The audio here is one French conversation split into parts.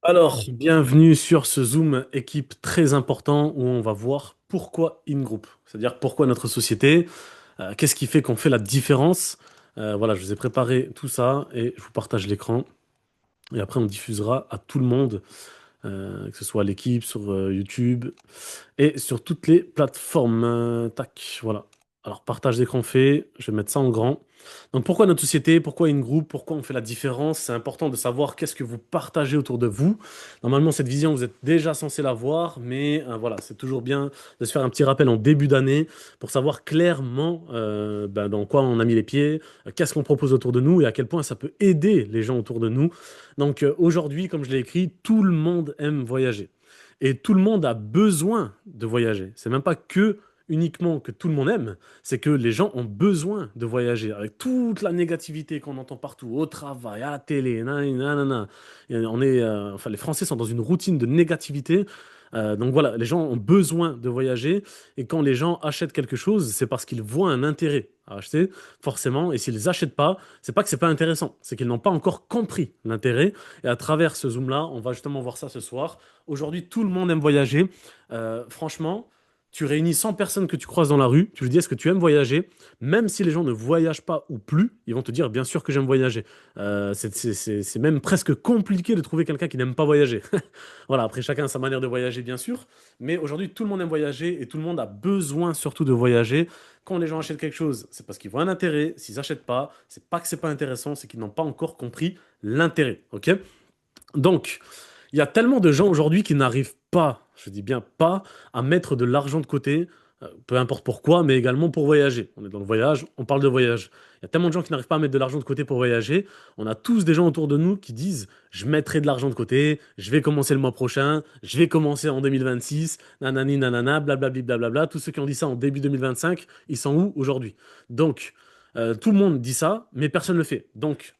Alors, bienvenue sur ce Zoom équipe très important où on va voir pourquoi InGroup, c'est-à-dire pourquoi notre société, qu'est-ce qui fait qu'on fait la différence. Voilà, je vous ai préparé tout ça et je vous partage l'écran. Et après, on diffusera à tout le monde, que ce soit l'équipe sur YouTube et sur toutes les plateformes. Tac, voilà. Alors, partage d'écran fait, je vais mettre ça en grand. Donc, pourquoi notre société, pourquoi une groupe, pourquoi on fait la différence? C'est important de savoir qu'est-ce que vous partagez autour de vous. Normalement, cette vision, vous êtes déjà censé la voir, mais voilà, c'est toujours bien de se faire un petit rappel en début d'année pour savoir clairement dans quoi on a mis les pieds, qu'est-ce qu'on propose autour de nous et à quel point ça peut aider les gens autour de nous. Donc, aujourd'hui, comme je l'ai écrit, tout le monde aime voyager. Et tout le monde a besoin de voyager. C'est même pas que uniquement que tout le monde aime, c'est que les gens ont besoin de voyager. Avec toute la négativité qu'on entend partout, au travail, à la télé, nanana. Et enfin, les Français sont dans une routine de négativité. Donc voilà, les gens ont besoin de voyager. Et quand les gens achètent quelque chose, c'est parce qu'ils voient un intérêt à acheter, forcément. Et s'ils n'achètent pas, c'est pas que c'est pas intéressant, c'est qu'ils n'ont pas encore compris l'intérêt. Et à travers ce zoom-là, on va justement voir ça ce soir. Aujourd'hui, tout le monde aime voyager. Franchement, tu réunis 100 personnes que tu croises dans la rue, tu lui dis est-ce que tu aimes voyager? Même si les gens ne voyagent pas ou plus, ils vont te dire bien sûr que j'aime voyager. C'est même presque compliqué de trouver quelqu'un qui n'aime pas voyager. Voilà, après chacun a sa manière de voyager bien sûr, mais aujourd'hui tout le monde aime voyager et tout le monde a besoin surtout de voyager. Quand les gens achètent quelque chose, c'est parce qu'ils voient un intérêt. S'ils n'achètent pas, c'est pas que c'est pas intéressant, c'est qu'ils n'ont pas encore compris l'intérêt. Ok? Donc, il y a tellement de gens aujourd'hui qui n'arrivent pas, je dis bien pas, à mettre de l'argent de côté, peu importe pourquoi, mais également pour voyager. On est dans le voyage, on parle de voyage. Il y a tellement de gens qui n'arrivent pas à mettre de l'argent de côté pour voyager. On a tous des gens autour de nous qui disent, je mettrai de l'argent de côté, je vais commencer le mois prochain, je vais commencer en 2026, nanani nanana, blablabli blablabla. Tous ceux qui ont dit ça en début 2025, ils sont où aujourd'hui? Donc, tout le monde dit ça, mais personne ne le fait. Donc,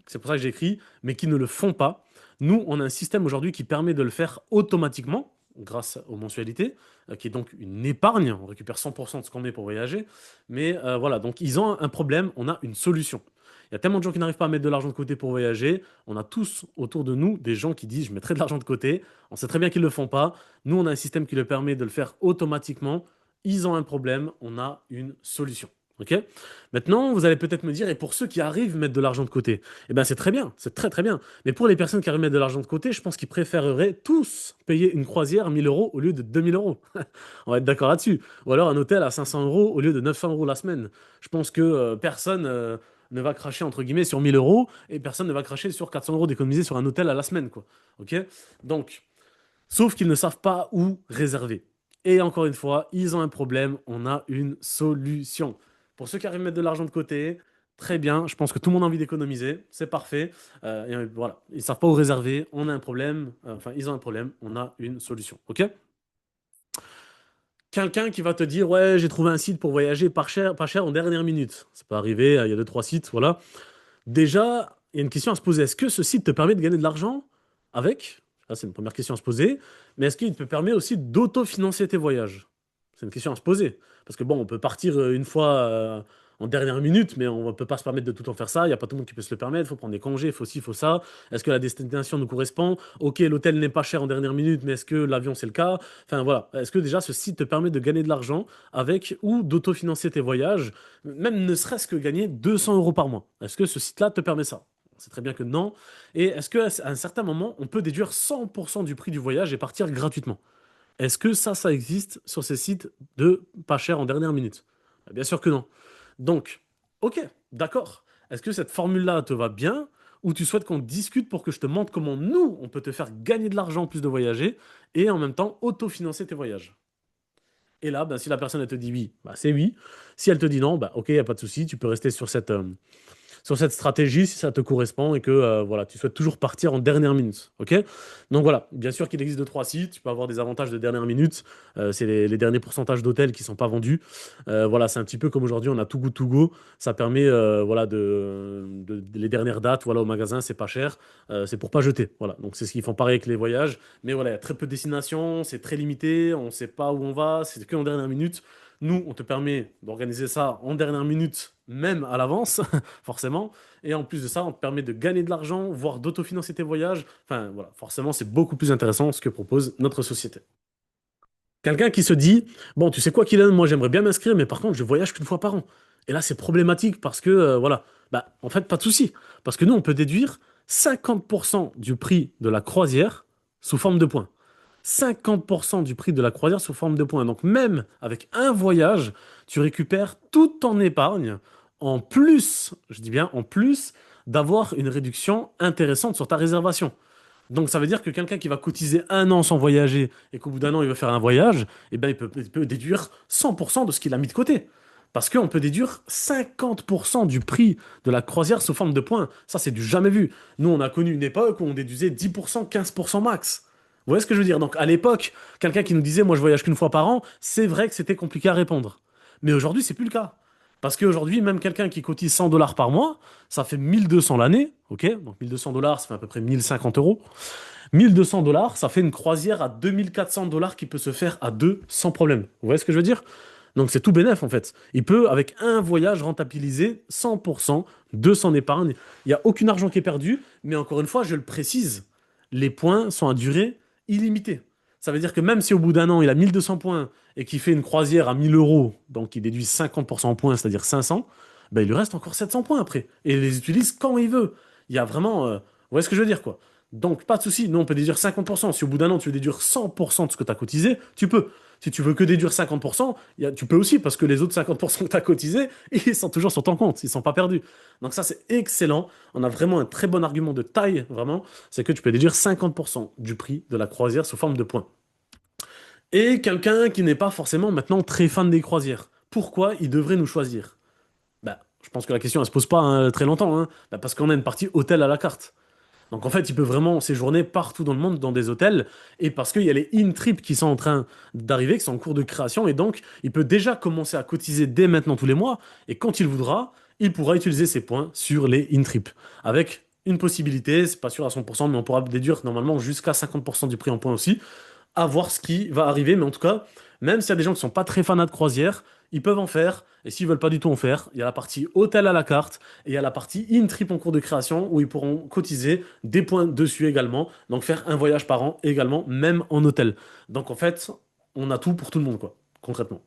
c'est pour ça que j'écris, mais qui ne le font pas. Nous, on a un système aujourd'hui qui permet de le faire automatiquement, grâce aux mensualités, qui est donc une épargne. On récupère 100% de ce qu'on met pour voyager. Mais voilà, donc ils ont un problème, on a une solution. Il y a tellement de gens qui n'arrivent pas à mettre de l'argent de côté pour voyager. On a tous autour de nous des gens qui disent je mettrai de l'argent de côté. On sait très bien qu'ils ne le font pas. Nous, on a un système qui le permet de le faire automatiquement. Ils ont un problème, on a une solution. Ok? Maintenant, vous allez peut-être me dire, et pour ceux qui arrivent à mettre de l'argent de côté, eh ben c'est très bien, c'est très très bien. Mais pour les personnes qui arrivent à mettre de l'argent de côté, je pense qu'ils préféreraient tous payer une croisière 1000 euros au lieu de 2000 euros. On va être d'accord là-dessus. Ou alors un hôtel à 500 euros au lieu de 900 euros la semaine. Je pense que personne ne va cracher entre guillemets sur 1000 euros et personne ne va cracher sur 400 euros d'économiser sur un hôtel à la semaine, quoi. Ok? Donc, sauf qu'ils ne savent pas où réserver. Et encore une fois, ils ont un problème, on a une solution. Pour ceux qui arrivent à mettre de l'argent de côté, très bien, je pense que tout le monde a envie d'économiser, c'est parfait. Voilà, ils ne savent pas où réserver, on a un problème, enfin ils ont un problème, on a une solution. Ok? Quelqu'un qui va te dire, ouais, j'ai trouvé un site pour voyager pas cher en dernière minute. Ça peut arriver, il y a deux, trois sites, voilà. Déjà, il y a une question à se poser. Est-ce que ce site te permet de gagner de l'argent avec? Ça, c'est une première question à se poser. Mais est-ce qu'il te permet aussi d'autofinancer tes voyages? C'est une question à se poser. Parce que bon, on peut partir une fois en dernière minute, mais on ne peut pas se permettre de tout le temps faire ça. Il n'y a pas tout le monde qui peut se le permettre. Il faut prendre des congés, il faut ci, il faut ça. Est-ce que la destination nous correspond? Ok, l'hôtel n'est pas cher en dernière minute, mais est-ce que l'avion c'est le cas? Enfin voilà. Est-ce que déjà ce site te permet de gagner de l'argent avec ou d'autofinancer tes voyages, même ne serait-ce que gagner 200 euros par mois? Est-ce que ce site-là te permet ça? C'est très bien que non. Et est-ce qu'à un certain moment, on peut déduire 100% du prix du voyage et partir gratuitement? Est-ce que ça existe sur ces sites de pas cher en dernière minute? Bien sûr que non. Donc, ok, d'accord. Est-ce que cette formule-là te va bien ou tu souhaites qu'on discute pour que je te montre comment nous, on peut te faire gagner de l'argent en plus de voyager et en même temps autofinancer tes voyages? Et là, ben, si la personne elle te dit oui, bah, c'est oui. Si elle te dit non, bah, ok, il n'y a pas de souci, tu peux rester sur cette stratégie si ça te correspond et que voilà, tu souhaites toujours partir en dernière minute. Ok? Donc voilà, bien sûr qu'il existe deux, trois sites, tu peux avoir des avantages de dernière minute. C'est les derniers pourcentages d'hôtels qui ne sont pas vendus. Voilà, c'est un petit peu comme aujourd'hui, on a Too Good To Go. Ça permet voilà, les dernières dates voilà, au magasin, c'est pas cher. C'est pour pas jeter. Voilà, donc c'est ce qu'ils font pareil avec les voyages. Mais voilà, il y a très peu de destinations, c'est très limité, on ne sait pas où on va, c'est que en dernière minute. Nous, on te permet d'organiser ça en dernière minute, même à l'avance, forcément. Et en plus de ça, on te permet de gagner de l'argent, voire d'autofinancer tes voyages. Enfin, voilà, forcément, c'est beaucoup plus intéressant ce que propose notre société. Quelqu'un qui se dit, bon, tu sais quoi, Kylian, moi j'aimerais bien m'inscrire, mais par contre, je voyage qu'une fois par an. Et là, c'est problématique parce que, voilà, bah, en fait, pas de souci. Parce que nous, on peut déduire 50% du prix de la croisière sous forme de points. 50% du prix de la croisière sous forme de points. Donc, même avec un voyage, tu récupères tout ton épargne en plus, je dis bien en plus, d'avoir une réduction intéressante sur ta réservation. Donc ça veut dire que quelqu'un qui va cotiser un an sans voyager et qu'au bout d'un an il veut faire un voyage, eh ben, il peut déduire 100% de ce qu'il a mis de côté. Parce qu'on peut déduire 50% du prix de la croisière sous forme de points. Ça, c'est du jamais vu. Nous, on a connu une époque où on déduisait 10%, 15% max. Vous voyez ce que je veux dire? Donc à l'époque, quelqu'un qui nous disait, moi je voyage qu'une fois par an, c'est vrai que c'était compliqué à répondre. Mais aujourd'hui, c'est plus le cas. Parce qu'aujourd'hui, même quelqu'un qui cotise 100 dollars par mois, ça fait 1200 l'année, ok? Donc 1200 dollars, ça fait à peu près 1050 euros. 1200 dollars, ça fait une croisière à 2400 dollars qui peut se faire à deux sans problème. Vous voyez ce que je veux dire? Donc c'est tout bénef en fait. Il peut, avec un voyage, rentabiliser 100% de son épargne. Il n'y a aucun argent qui est perdu, mais encore une fois, je le précise, les points sont à durée illimitée. Ça veut dire que même si au bout d'un an, il a 1200 points et qu'il fait une croisière à 1000 euros, donc il déduit 50% en points, c'est-à-dire 500, ben il lui reste encore 700 points après. Et il les utilise quand il veut. Il y a vraiment... vous voyez ce que je veux dire, quoi? Donc, pas de souci. Nous, on peut déduire 50%. Si au bout d'un an, tu veux déduire 100% de ce que tu as cotisé, tu peux. Si tu veux que déduire 50%, tu peux aussi, parce que les autres 50% que tu as cotisé, ils sont toujours sur ton compte. Ils sont pas perdus. Donc ça, c'est excellent. On a vraiment un très bon argument de taille, vraiment. C'est que tu peux déduire 50% du prix de la croisière sous forme de points. Et quelqu'un qui n'est pas forcément maintenant très fan des croisières. Pourquoi il devrait nous choisir? Bah, je pense que la question, elle se pose pas hein, très longtemps. Hein. Bah, parce qu'on a une partie hôtel à la carte. Donc en fait, il peut vraiment séjourner partout dans le monde dans des hôtels et parce qu'il y a les in-trips qui sont en train d'arriver, qui sont en cours de création et donc il peut déjà commencer à cotiser dès maintenant tous les mois et quand il voudra, il pourra utiliser ses points sur les in-trips avec une possibilité, c'est pas sûr à 100%, mais on pourra déduire normalement jusqu'à 50% du prix en points aussi à voir ce qui va arriver. Mais en tout cas, même s'il y a des gens qui sont pas très fans de croisière, ils peuvent en faire. Et s'ils veulent pas du tout en faire, il y a la partie hôtel à la carte et il y a la partie in-trip en cours de création où ils pourront cotiser des points dessus également. Donc faire un voyage par an également, même en hôtel. Donc en fait, on a tout pour tout le monde, quoi, concrètement.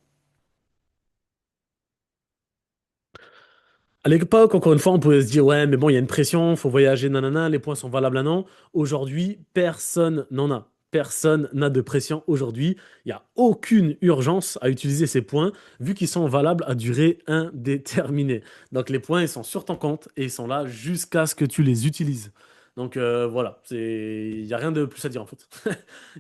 À l'époque, encore une fois, on pouvait se dire, ouais, mais bon, il y a une pression, faut voyager, nanana, les points sont valables un an. Aujourd'hui, personne n'en a. Personne n'a de pression aujourd'hui. Il n'y a aucune urgence à utiliser ces points, vu qu'ils sont valables à durée indéterminée. Donc les points, ils sont sur ton compte et ils sont là jusqu'à ce que tu les utilises. Donc voilà, il n'y a rien de plus à dire en fait.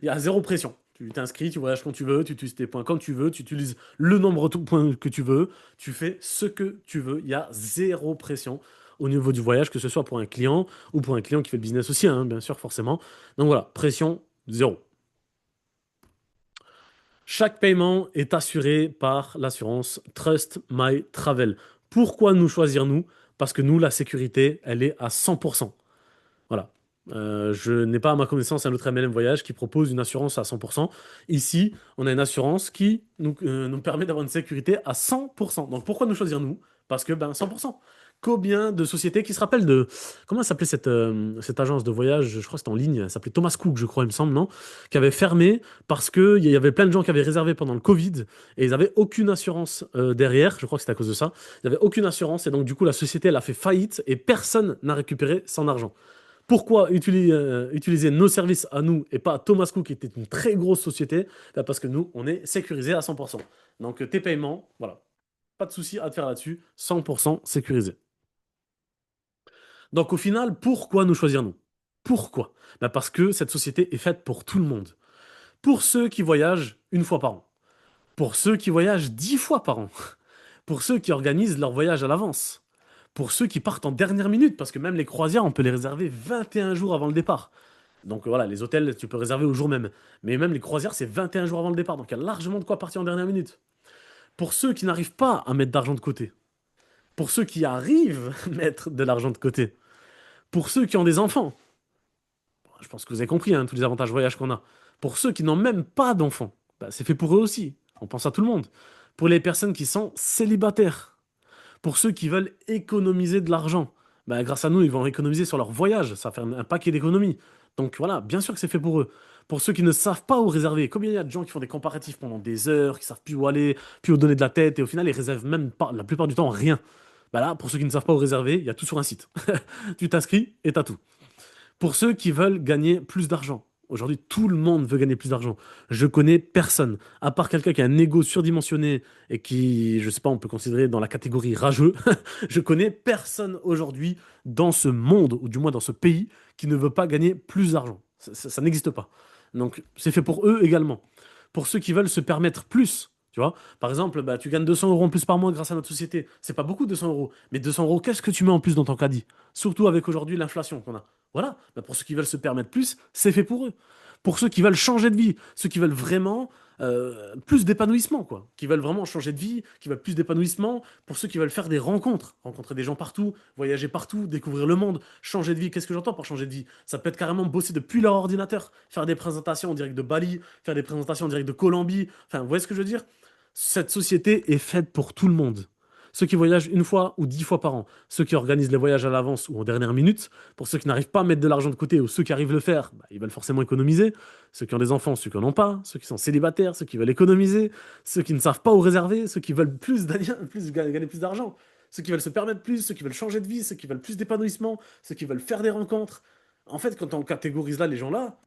Il y a zéro pression. Tu t'inscris, tu voyages quand tu veux, tu utilises tes points comme tu veux, tu utilises le nombre de points que tu veux, tu fais ce que tu veux. Il y a zéro pression au niveau du voyage, que ce soit pour un client ou pour un client qui fait le business aussi, hein, bien sûr, forcément. Donc voilà, pression zéro. Chaque paiement est assuré par l'assurance Trust My Travel. Pourquoi nous choisir nous? Parce que nous, la sécurité, elle est à 100%. Voilà. Je n'ai pas à ma connaissance un autre MLM Voyage qui propose une assurance à 100%. Ici, on a une assurance qui nous permet d'avoir une sécurité à 100%. Donc pourquoi nous choisir nous? Parce que ben 100%. Combien de sociétés qui se rappellent de... Comment s'appelait cette agence de voyage? Je crois que c'était en ligne. Elle s'appelait Thomas Cook, je crois, il me semble, non? Qui avait fermé parce qu'il y avait plein de gens qui avaient réservé pendant le Covid et ils n'avaient aucune assurance derrière. Je crois que c'était à cause de ça. Ils n'avaient aucune assurance et donc du coup la société elle a fait faillite et personne n'a récupéré son argent. Pourquoi utiliser nos services à nous et pas à Thomas Cook, qui était une très grosse société? Ben, parce que nous, on est sécurisé à 100%. Donc tes paiements, voilà, pas de souci à te faire là-dessus, 100% sécurisé. Donc au final, pourquoi nous choisir nous? Pourquoi? Ben, parce que cette société est faite pour tout le monde. Pour ceux qui voyagent une fois par an. Pour ceux qui voyagent 10 fois par an. Pour ceux qui organisent leur voyage à l'avance. Pour ceux qui partent en dernière minute, parce que même les croisières, on peut les réserver 21 jours avant le départ. Donc voilà, les hôtels, tu peux réserver au jour même. Mais même les croisières, c'est 21 jours avant le départ. Donc il y a largement de quoi partir en dernière minute. Pour ceux qui n'arrivent pas à mettre d'argent de côté. Pour ceux qui arrivent à mettre de l'argent de côté. Pour ceux qui ont des enfants. Je pense que vous avez compris hein, tous les avantages voyage qu'on a. Pour ceux qui n'ont même pas d'enfants, bah, c'est fait pour eux aussi. On pense à tout le monde. Pour les personnes qui sont célibataires, pour ceux qui veulent économiser de l'argent, bah, grâce à nous, ils vont économiser sur leur voyage. Ça va faire un paquet d'économies. Donc voilà, bien sûr que c'est fait pour eux. Pour ceux qui ne savent pas où réserver, combien il y a de gens qui font des comparatifs pendant des heures, qui savent plus où aller, plus où donner de la tête, et au final, ils réservent même pas, la plupart du temps, rien. Bah là, pour ceux qui ne savent pas où réserver, il y a tout sur un site. Tu t'inscris et t'as tout. Pour ceux qui veulent gagner plus d'argent. Aujourd'hui, tout le monde veut gagner plus d'argent. Je connais personne, à part quelqu'un qui a un ego surdimensionné et qui, je sais pas, on peut considérer dans la catégorie rageux. Je connais personne aujourd'hui dans ce monde, ou du moins dans ce pays, qui ne veut pas gagner plus d'argent. Ça n'existe pas. Donc, c'est fait pour eux également. Pour ceux qui veulent se permettre plus, tu vois. Par exemple, bah, tu gagnes 200 € en plus par mois grâce à notre société. C'est pas beaucoup, 200 euros. Mais 200 euros, qu'est-ce que tu mets en plus dans ton caddie? Surtout avec aujourd'hui l'inflation qu'on a. Voilà, bah, pour ceux qui veulent se permettre plus, c'est fait pour eux. Pour ceux qui veulent changer de vie, ceux qui veulent vraiment plus d'épanouissement, quoi. Qui veulent vraiment changer de vie, qui veulent plus d'épanouissement. Pour ceux qui veulent faire des rencontres, rencontrer des gens partout, voyager partout, découvrir le monde, changer de vie. Qu'est-ce que j'entends par changer de vie? Ça peut être carrément bosser depuis leur ordinateur, faire des présentations en direct de Bali, faire des présentations en direct de Colombie. Enfin, vous voyez ce que je veux dire? Cette société est faite pour tout le monde. Ceux qui voyagent une fois ou 10 fois par an, ceux qui organisent les voyages à l'avance ou en dernière minute, pour ceux qui n'arrivent pas à mettre de l'argent de côté ou ceux qui arrivent à le faire, bah, ils veulent forcément économiser. Ceux qui ont des enfants, ceux qui n'en ont pas, ceux qui sont célibataires, ceux qui veulent économiser, ceux qui ne savent pas où réserver, ceux qui veulent gagner plus d'argent, ceux qui veulent se permettre plus, ceux qui veulent changer de vie, ceux qui veulent plus d'épanouissement, ceux qui veulent faire des rencontres. En fait, quand on catégorise là les gens-là,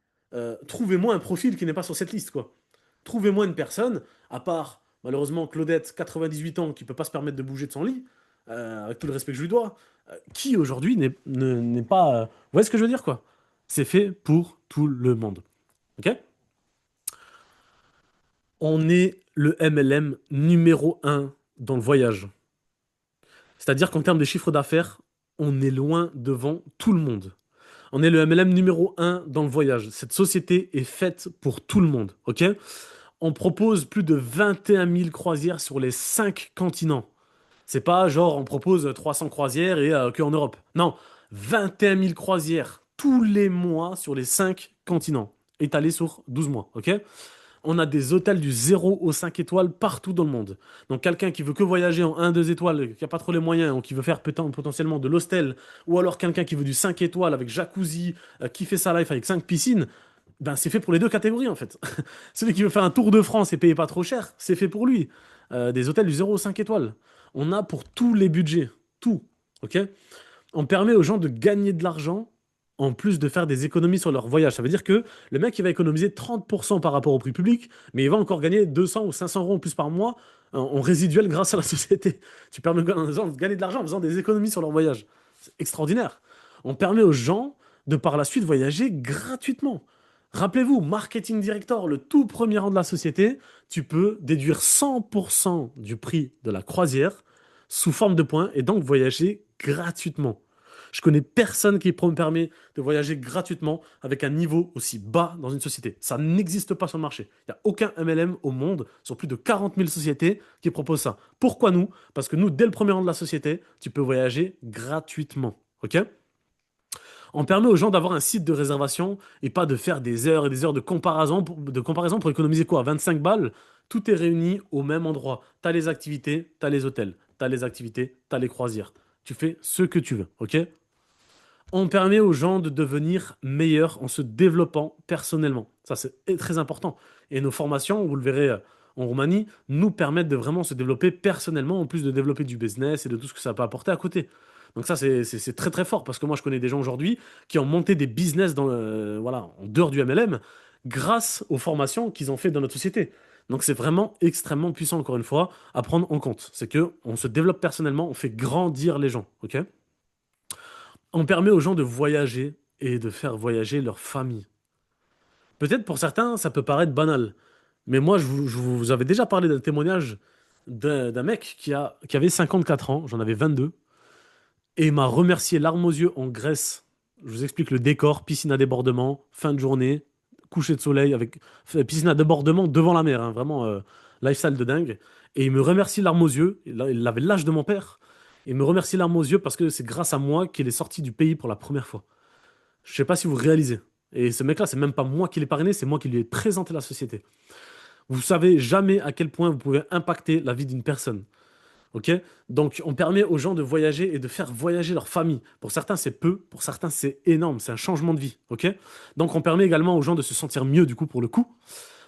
trouvez-moi un profil qui n'est pas sur cette liste, quoi. Trouvez-moi une personne, à part malheureusement Claudette, 98 ans, qui peut pas se permettre de bouger de son lit, avec tout le respect que je lui dois, qui aujourd'hui n'est pas. Vous voyez ce que je veux dire, quoi? C'est fait pour tout le monde. Ok? On est le MLM numéro un dans le voyage. C'est-à-dire qu'en termes de chiffre d'affaires, on est loin devant tout le monde. On est le MLM numéro un dans le voyage. Cette société est faite pour tout le monde. Ok? On propose plus de 21 000 croisières sur les 5 continents. C'est pas genre on propose 300 croisières et que en Europe. Non, 21 000 croisières tous les mois sur les 5 continents, étalées sur 12 mois, ok? On a des hôtels du 0 au 5 étoiles partout dans le monde. Donc quelqu'un qui veut que voyager en 1, 2 étoiles, qui n'a pas trop les moyens, ou qui veut faire potentiellement de l'hostel, ou alors quelqu'un qui veut du 5 étoiles avec jacuzzi, qui fait sa life avec 5 piscines, ben c'est fait pour les deux catégories en fait. Celui qui veut faire un tour de France et payer pas trop cher, c'est fait pour lui. Des hôtels du 0 au 5 étoiles. On a pour tous les budgets. Tout. Ok? On permet aux gens de gagner de l'argent en plus de faire des économies sur leur voyage. Ça veut dire que le mec, il va économiser 30% par rapport au prix public, mais il va encore gagner 200 ou 500 € en plus par mois en résiduel grâce à la société. Tu permets aux gens de gagner de l'argent en faisant des économies sur leur voyage. C'est extraordinaire. On permet aux gens de par la suite voyager gratuitement. Rappelez-vous, Marketing Director, le tout premier rang de la société, tu peux déduire 100% du prix de la croisière sous forme de points et donc voyager gratuitement. Je connais personne qui me permet de voyager gratuitement avec un niveau aussi bas dans une société. Ça n'existe pas sur le marché. Il n'y a aucun MLM au monde, sur plus de 40 000 sociétés, qui proposent ça. Pourquoi nous? Parce que nous, dès le premier rang de la société, tu peux voyager gratuitement. Ok? On permet aux gens d'avoir un site de réservation et pas de faire des heures et des heures de comparaison pour économiser quoi? 25 balles? Tout est réuni au même endroit. T'as les activités, t'as les hôtels, t'as les activités, t'as les croisières. Tu fais ce que tu veux, ok? On permet aux gens de devenir meilleurs en se développant personnellement. Ça, c'est très important. Et nos formations, vous le verrez en Roumanie, nous permettent de vraiment se développer personnellement, en plus de développer du business et de tout ce que ça peut apporter à côté. Donc ça, c'est très très fort, parce que moi, je connais des gens aujourd'hui qui ont monté des business voilà, en dehors du MLM grâce aux formations qu'ils ont fait dans notre société. Donc c'est vraiment extrêmement puissant, encore une fois, à prendre en compte. C'est que on se développe personnellement, on fait grandir les gens, ok? On permet aux gens de voyager et de faire voyager leur famille. Peut-être pour certains, ça peut paraître banal, mais moi, je vous avais déjà parlé d'un témoignage d'un mec qui avait 54 ans, j'en avais 22, et il m'a remercié larmes aux yeux en Grèce. Je vous explique le décor, piscine à débordement, fin de journée, coucher de soleil, avec piscine à débordement devant la mer, hein, vraiment lifestyle de dingue. Et il me remercie larmes aux yeux, il avait l'âge de mon père, il me remercie larmes aux yeux parce que c'est grâce à moi qu'il est sorti du pays pour la première fois. Je sais pas si vous réalisez. Et ce mec-là, c'est même pas moi qui l'ai parrainé, c'est moi qui lui ai présenté la société. Vous savez jamais à quel point vous pouvez impacter la vie d'une personne. Ok? Donc, on permet aux gens de voyager et de faire voyager leur famille. Pour certains, c'est peu, pour certains, c'est énorme, c'est un changement de vie. Ok? Donc, on permet également aux gens de se sentir mieux, du coup, pour le coup.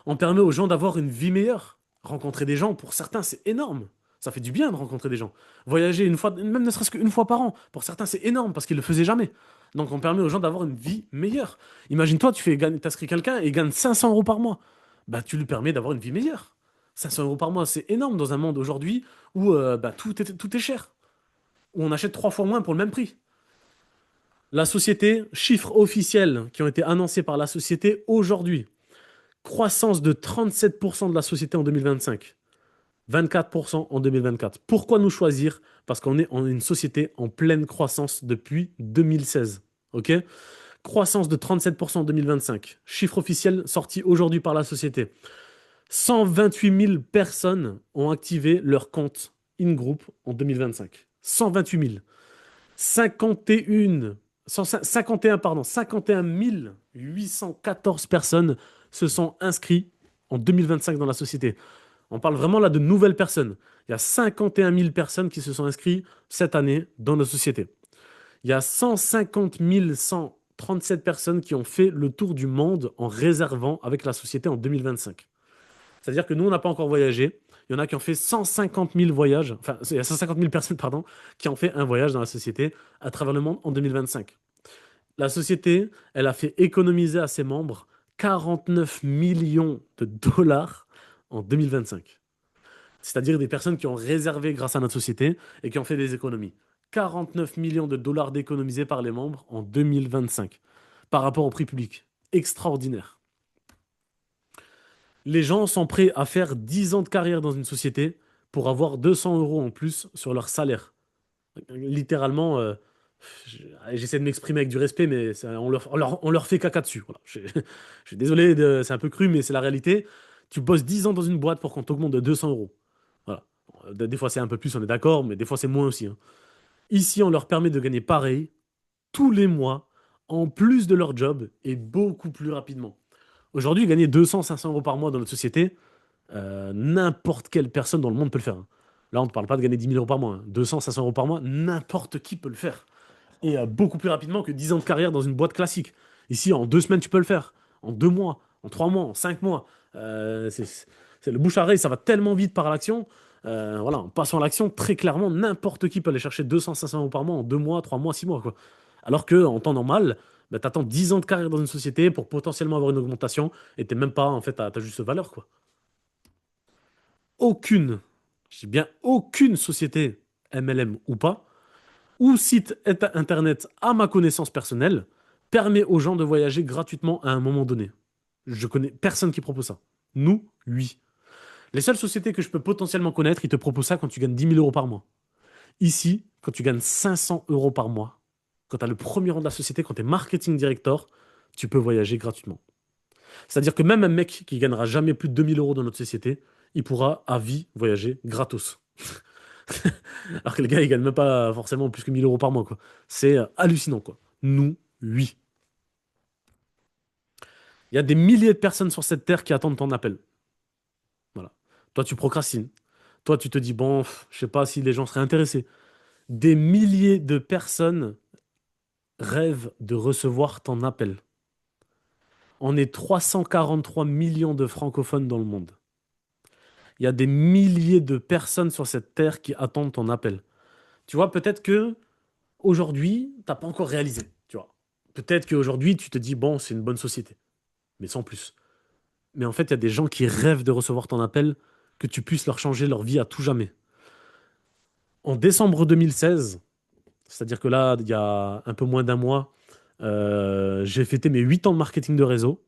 On permet aux gens d'avoir une vie meilleure. Rencontrer des gens, pour certains, c'est énorme. Ça fait du bien de rencontrer des gens. Voyager une fois, même ne serait-ce qu'une fois par an, pour certains, c'est énorme parce qu'ils ne le faisaient jamais. Donc, on permet aux gens d'avoir une vie meilleure. Imagine-toi, t'inscris quelqu'un et il gagne 500 euros par mois. Bah, tu lui permets d'avoir une vie meilleure. 500 euros par mois, c'est énorme dans un monde aujourd'hui où bah, tout est cher, où on achète 3 fois moins pour le même prix. La société, chiffres officiels qui ont été annoncés par la société aujourd'hui. Croissance de 37% de la société en 2025. 24% en 2024. Pourquoi nous choisir? Parce qu'on est en une société en pleine croissance depuis 2016. OK? Croissance de 37% en 2025. Chiffre officiel sorti aujourd'hui par la société. 128 000 personnes ont activé leur compte in-group en 2025. 128 000. 51, 51, pardon, 51 814 personnes se sont inscrites en 2025 dans la société. On parle vraiment là de nouvelles personnes. Il y a 51 000 personnes qui se sont inscrites cette année dans la société. Il y a 150 137 personnes qui ont fait le tour du monde en réservant avec la société en 2025. C'est-à-dire que nous, on n'a pas encore voyagé. Il y en a qui ont fait 150 000 voyages, enfin, il y a 150 000 personnes, pardon, qui ont fait un voyage dans la société à travers le monde en 2025. La société, elle a fait économiser à ses membres 49 millions de dollars en 2025. C'est-à-dire des personnes qui ont réservé grâce à notre société et qui ont fait des économies. 49 millions de dollars d'économisés par les membres en 2025 par rapport au prix public. Extraordinaire. Les gens sont prêts à faire 10 ans de carrière dans une société pour avoir 200 euros en plus sur leur salaire. Littéralement, j'essaie de m'exprimer avec du respect, mais on leur fait caca dessus. Voilà. Je suis désolé, c'est un peu cru, mais c'est la réalité. Tu bosses 10 ans dans une boîte pour qu'on t'augmente de 200 euros. Voilà. Des fois, c'est un peu plus, on est d'accord, mais des fois, c'est moins aussi, hein. Ici, on leur permet de gagner pareil tous les mois, en plus de leur job, et beaucoup plus rapidement. Aujourd'hui, gagner 200-500 euros par mois dans notre société, n'importe quelle personne dans le monde peut le faire, hein. Là, on ne parle pas de gagner 10 000 euros par mois, hein. 200-500 euros par mois, n'importe qui peut le faire. Et beaucoup plus rapidement que 10 ans de carrière dans une boîte classique. Ici, en 2 semaines, tu peux le faire. En 2 mois, en 3 mois, en 5 mois. Le bouche à oreille, ça va tellement vite par l'action. Voilà, en passant à l'action, très clairement, n'importe qui peut aller chercher 200-500 euros par mois en 2 mois, 3 mois, 6 mois, quoi. Alors que en temps normal, bah, tu attends 10 ans de carrière dans une société pour potentiellement avoir une augmentation et t'es même pas en fait à ta juste valeur, quoi. Aucune, je dis bien aucune société, MLM ou pas, ou site internet à ma connaissance personnelle, permet aux gens de voyager gratuitement à un moment donné. Je connais personne qui propose ça. Nous, oui. Les seules sociétés que je peux potentiellement connaître, ils te proposent ça quand tu gagnes 10 000 euros par mois. Ici, quand tu gagnes 500 euros par mois, quand tu as le premier rang de la société, quand tu es marketing director, tu peux voyager gratuitement. C'est-à-dire que même un mec qui gagnera jamais plus de 2 000 euros dans notre société, il pourra à vie voyager gratos. Alors que les gars, ils gagnent même pas forcément plus que 1 000 euros par mois, quoi. C'est hallucinant, quoi. Nous, oui. Il y a des milliers de personnes sur cette terre qui attendent ton appel. Voilà. Toi, tu procrastines. Toi, tu te dis, bon, je sais pas si les gens seraient intéressés. Des milliers de personnes rêvent de recevoir ton appel. On est 343 millions de francophones dans le monde. Il y a des milliers de personnes sur cette terre qui attendent ton appel. Tu vois, peut-être que aujourd'hui, t'as pas encore réalisé. Tu vois, peut-être qu'aujourd'hui, tu te dis, bon, c'est une bonne société, mais sans plus. Mais en fait, il y a des gens qui rêvent de recevoir ton appel, que tu puisses leur changer leur vie à tout jamais. En décembre 2016, c'est-à-dire que là, il y a un peu moins d'un mois, j'ai fêté mes 8 ans de marketing de réseau.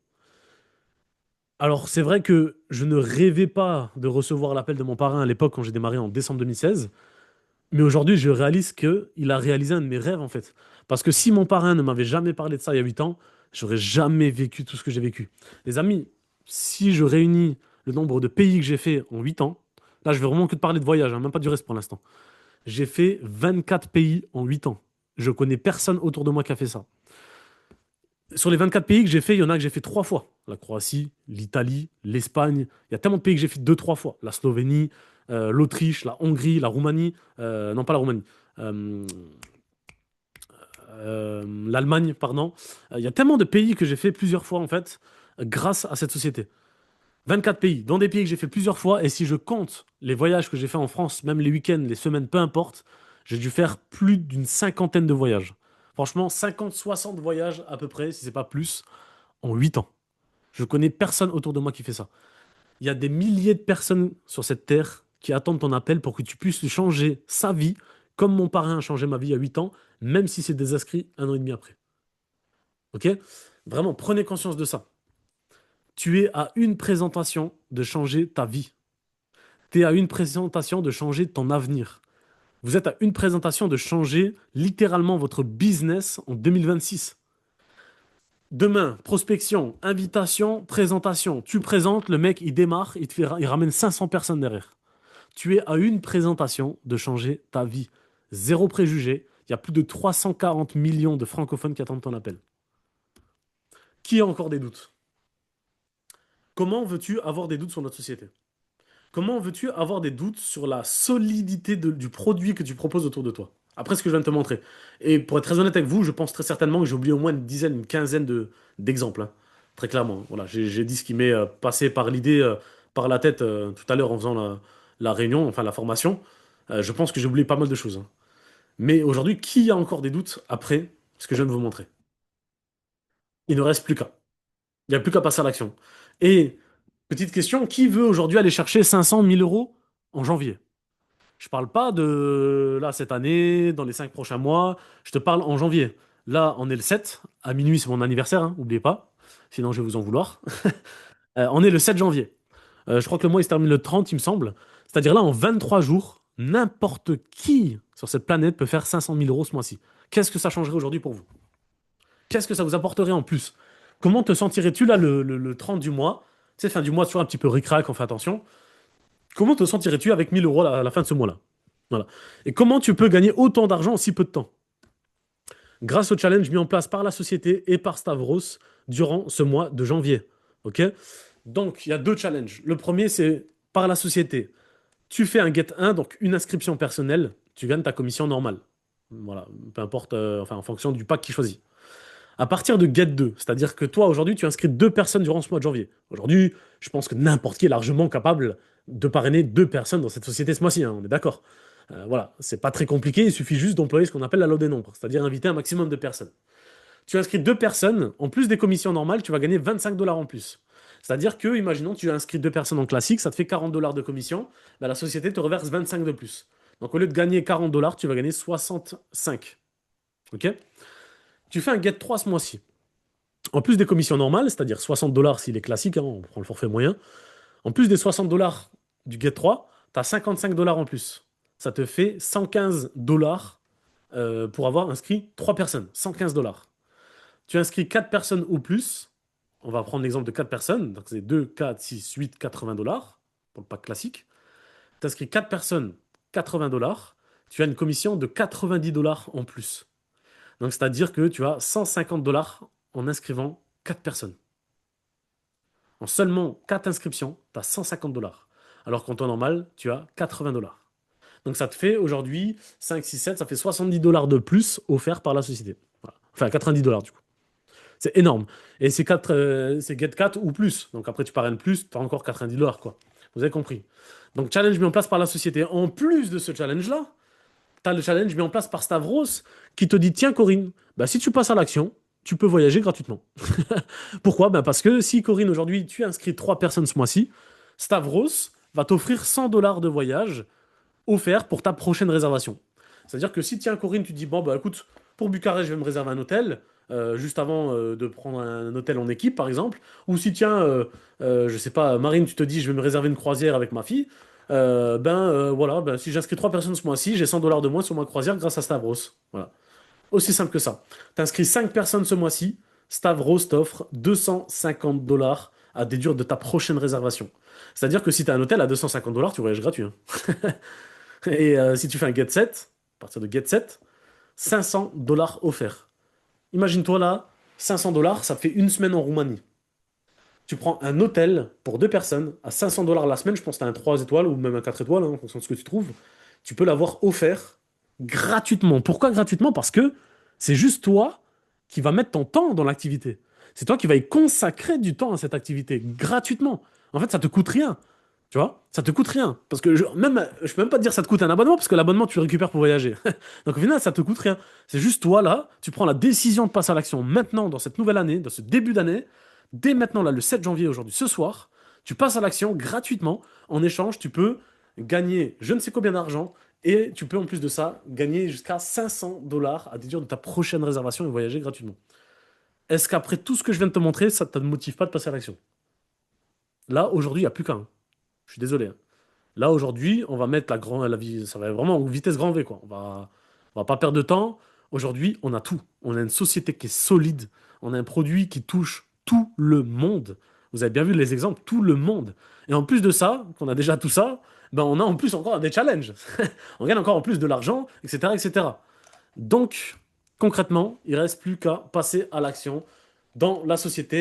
Alors, c'est vrai que je ne rêvais pas de recevoir l'appel de mon parrain à l'époque quand j'ai démarré en décembre 2016. Mais aujourd'hui, je réalise qu'il a réalisé un de mes rêves, en fait. Parce que si mon parrain ne m'avait jamais parlé de ça il y a 8 ans, j'aurais jamais vécu tout ce que j'ai vécu. Les amis, si je réunis le nombre de pays que j'ai fait en 8 ans, là, je vais vraiment que te parler de voyage, hein, même pas du reste pour l'instant. J'ai fait 24 pays en 8 ans. Je connais personne autour de moi qui a fait ça. Sur les 24 pays que j'ai fait, il y en a que j'ai fait 3 fois. La Croatie, l'Italie, l'Espagne. Il y a tellement de pays que j'ai fait 2, 3 fois. La Slovénie, l'Autriche, la Hongrie, la Roumanie. Non, pas la Roumanie. Euh, L'Allemagne, pardon. Il y a tellement de pays que j'ai fait plusieurs fois, en fait, grâce à cette société. 24 pays, dans des pays que j'ai fait plusieurs fois. Et si je compte les voyages que j'ai fait en France, même les week-ends, les semaines, peu importe, j'ai dû faire plus d'une cinquantaine de voyages. Franchement, 50, 60 voyages à peu près, si c'est pas plus, en 8 ans. Je connais personne autour de moi qui fait ça. Il y a des milliers de personnes sur cette terre qui attendent ton appel pour que tu puisses changer sa vie, comme mon parrain a changé ma vie à 8 ans, même si c'est des inscrits 1 an et demi après. Ok? Vraiment, prenez conscience de ça. Tu es à une présentation de changer ta vie. Tu es à une présentation de changer ton avenir. Vous êtes à une présentation de changer littéralement votre business en 2026. Demain, prospection, invitation, présentation. Tu présentes, le mec, il démarre, il ramène 500 personnes derrière. Tu es à une présentation de changer ta vie. Zéro préjugé. Il y a plus de 340 millions de francophones qui attendent ton appel. Qui a encore des doutes? Comment veux-tu avoir des doutes sur notre société? Comment veux-tu avoir des doutes sur la solidité du produit que tu proposes autour de toi? Après ce que je viens de te montrer. Et pour être très honnête avec vous, je pense très certainement que j'ai oublié au moins une dizaine, une quinzaine d'exemples, hein. Très clairement. Voilà, j'ai dit ce qui m'est passé par l'idée, par la tête tout à l'heure en faisant la réunion, enfin la formation. Je pense que j'ai oublié pas mal de choses, hein. Mais aujourd'hui, qui a encore des doutes après ce que je viens de vous montrer? Il ne reste plus qu'à. Il n'y a plus qu'à passer à l'action. Et petite question, qui veut aujourd'hui aller chercher 500 000 euros en janvier? Je parle pas de là cette année, dans les 5 prochains mois. Je te parle en janvier. Là, on est le 7. À minuit, c'est mon anniversaire, hein, n'oubliez pas. Sinon, je vais vous en vouloir. On est le 7 janvier. Je crois que le mois, il se termine le 30, il me semble. C'est-à-dire là, en 23 jours, n'importe qui sur cette planète peut faire 500 000 euros ce mois-ci. Qu'est-ce que ça changerait aujourd'hui pour vous? Qu'est-ce que ça vous apporterait en plus? Comment te sentirais-tu là le 30 du mois? Tu sais, fin du mois, toujours un petit peu ric-rac, on fait attention. Comment te sentirais-tu avec 1000 euros à la fin de ce mois-là? Voilà. Et comment tu peux gagner autant d'argent en si peu de temps? Grâce au challenge mis en place par la société et par Stavros durant ce mois de janvier. Ok? Donc, il y a 2 challenges. Le premier, c'est par la société. Tu fais un get 1, donc une inscription personnelle, tu gagnes ta commission normale. Voilà, peu importe, enfin en fonction du pack qu'il choisit. À partir de get 2, c'est-à-dire que toi, aujourd'hui, tu inscris 2 personnes durant ce mois de janvier. Aujourd'hui, je pense que n'importe qui est largement capable de parrainer 2 personnes dans cette société ce mois-ci, hein, on est d'accord. Voilà, c'est pas très compliqué, il suffit juste d'employer ce qu'on appelle la loi des nombres, c'est-à-dire inviter un maximum de personnes. Tu inscris 2 personnes, en plus des commissions normales, tu vas gagner 25 dollars en plus. C'est-à-dire que, imaginons, tu as inscrit 2 personnes en classique, ça te fait 40 dollars de commission, ben, la société te reverse 25 de plus. Donc au lieu de gagner 40 dollars, tu vas gagner 65. Ok? Tu fais un get 3 ce mois-ci. En plus des commissions normales, c'est-à-dire 60 dollars s'il est classique, hein, on prend le forfait moyen, en plus des 60 dollars du Get 3, tu as 55 dollars en plus. Ça te fait 115 dollars pour avoir inscrit 3 personnes. 115 dollars. Tu inscris 4 personnes ou plus. On va prendre l'exemple de 4 personnes. Donc c'est 2, 4, 6, 8, 80 dollars pour le pack classique. Tu inscris 4 personnes, 80 dollars. Tu as une commission de 90 dollars en plus. Donc c'est-à-dire que tu as 150 dollars en inscrivant 4 personnes. En seulement 4 inscriptions, tu as 150 dollars. Alors qu'en temps normal, tu as 80 dollars. Donc ça te fait aujourd'hui 5, 6, 7, ça fait 70 dollars de plus offerts par la société. Voilà. Enfin 90 dollars du coup. C'est énorme. Et c'est Get 4 ou plus. Donc après tu parraines plus, tu as encore 90 dollars quoi. Vous avez compris. Donc challenge mis en place par la société. En plus de ce challenge-là, tu as le challenge mis en place par Stavros qui te dit, tiens Corinne, bah, si tu passes à l'action, tu peux voyager gratuitement. Pourquoi? Ben parce que si Corinne, aujourd'hui, tu inscris 3 personnes ce mois-ci, Stavros va t'offrir 100 dollars de voyage offert pour ta prochaine réservation. C'est-à-dire que si tiens Corinne, tu dis, bon, bah écoute, pour Bucarest, je vais me réserver un hôtel, juste avant de prendre un hôtel en équipe, par exemple, ou si tiens, je sais pas, Marine, tu te dis, je vais me réserver une croisière avec ma fille, voilà, ben, si j'inscris 3 personnes ce mois-ci, j'ai 100 dollars de moins sur ma croisière grâce à Stavros. Voilà. Aussi simple que ça. T'inscris 5 personnes ce mois-ci, Stavros t'offre 250 dollars à déduire de ta prochaine réservation. C'est-à-dire que si tu as un hôtel à 250 dollars, tu voyages gratuit, hein. Et si tu fais un get set, à partir de get set, 500 dollars offerts. Imagine-toi là, $500, ça te fait une semaine en Roumanie. Tu prends un hôtel pour deux personnes à $500 la semaine, je pense que tu as un 3 étoiles ou même un 4 étoiles, hein, en fonction de ce que tu trouves. Tu peux l'avoir offert gratuitement. Pourquoi gratuitement? Parce que c'est juste toi qui vas mettre ton temps dans l'activité. C'est toi qui vas y consacrer du temps à cette activité gratuitement. En fait, ça te coûte rien. Tu vois? Ça te coûte rien. Parce que je peux même pas te dire ça te coûte un abonnement, parce que l'abonnement, tu le récupères pour voyager. Donc au final, ça te coûte rien. C'est juste toi, là, tu prends la décision de passer à l'action maintenant, dans cette nouvelle année, dans ce début d'année. Dès maintenant, là, le 7 janvier, aujourd'hui, ce soir, tu passes à l'action gratuitement. En échange, tu peux gagner je ne sais combien d'argent et tu peux en plus de ça gagner jusqu'à $500 à déduire de ta prochaine réservation et voyager gratuitement. Est-ce qu'après tout ce que je viens de te montrer, ça ne te motive pas de passer à l'action? Là, aujourd'hui, il n'y a plus qu'un. Je suis désolé, hein. Là, aujourd'hui, on va mettre la vie, ça va être vraiment en vitesse grand V, quoi. On va pas perdre de temps. Aujourd'hui, on a tout. On a une société qui est solide. On a un produit qui touche tout le monde. Vous avez bien vu les exemples, tout le monde. Et en plus de ça, qu'on a déjà tout ça, ben on a en plus encore des challenges. On gagne encore en plus de l'argent, etc., etc. Donc, concrètement, il reste plus qu'à passer à l'action dans la société.